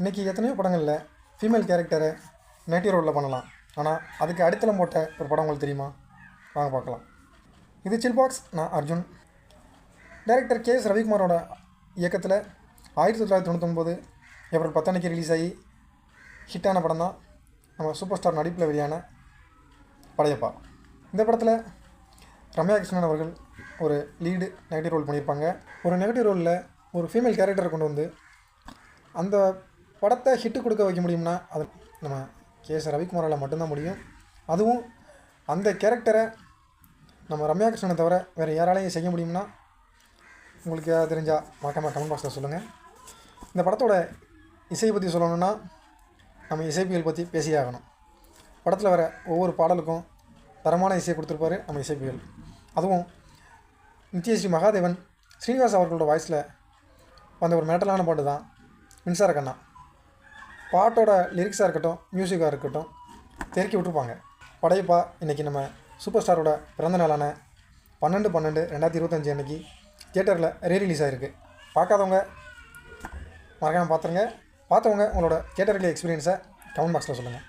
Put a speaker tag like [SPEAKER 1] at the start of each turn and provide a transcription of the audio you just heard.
[SPEAKER 1] இன்றைக்கி எத்தனையோ படங்களில் ஃபீமேல் கேரக்டரை நெகட்டிவ் ரோலில் பண்ணலாம். ஆனால் அதுக்கு அடித்தளம் போட்ட ஒரு படம் உங்களுக்கு தெரியுமா? வாங்க பார்க்கலாம். இது சில் பாக்ஸ். நான் அர்ஜுன். Director KS. ரவிக்குமாரோட இயக்கத்தில் 1999 ஏப்ரல் 10 அன்னைக்கு ரிலீஸ் ஆகி ஹிட்டான படம் தான் நம்ம சூப்பர் ஸ்டார் நடிப்பில் வெளியான படையப்பா. இந்த படத்தில் ரம்யா கிருஷ்ணன் அவர்கள் ஒரு லீடு நெகட்டிவ் ரோல் பண்ணியிருப்பாங்க. ஒரு நெகட்டிவ் ரோலில் ஒரு ஃபீமேல் கேரக்டரை கொண்டு வந்து அந்த படத்தை ஹிட்டு கொடுக்க வைக்க முடியும்னா அது நம்ம கே.எஸ். ரவிக்குமாரால் மட்டும்தான் முடியும். அதுவும் அந்த கேரக்டரை நம்ம ரம்யா கிருஷ்ணனை தவிர வேறு யாராலையும் செய்ய முடியும்னா உங்களுக்கு தெரிஞ்சால் மறக்காம கமெண்ட் பாக்ஸில் சொல்லுங்கள். இந்த படத்தோட இசையை பற்றி சொல்லணுன்னா நம்ம இசைப்பியல் பற்றி பேசியே ஆகணும். படத்தில் வர ஒவ்வொரு பாடலுக்கும் தரமான இசையை கொடுத்துருப்பாரு நம்ம இசைப்பியல். அதுவும் நித்யஸ்ரீ மகாதேவன் ஸ்ரீனிவாஸ் அவர்களோட வாய்ஸில் வந்த ஒரு மேட்டலான பாட்டு தான் மின்சார கண்ணா. பாட்டோட லிரிக்ஸாக இருக்கட்டும், மியூசிக்காக இருக்கட்டும், தெருக்கி விட்டுருப்பாங்க. படையப்பா இன்றைக்கி நம்ம சூப்பர் ஸ்டாரோட பிறந்த நாளான 12/12/2025 அன்றைக்கி தியேட்டரில் ரீரிலீஸ் ஆகிருக்கு. பார்க்காதவங்க மறக்காமல் பார்த்துருங்க. பார்த்தவங்க உங்களோட தியேட்டரில் எக்ஸ்பீரியன்ஸை கமெண்ட் பாக்ஸில் சொல்லுங்கள்.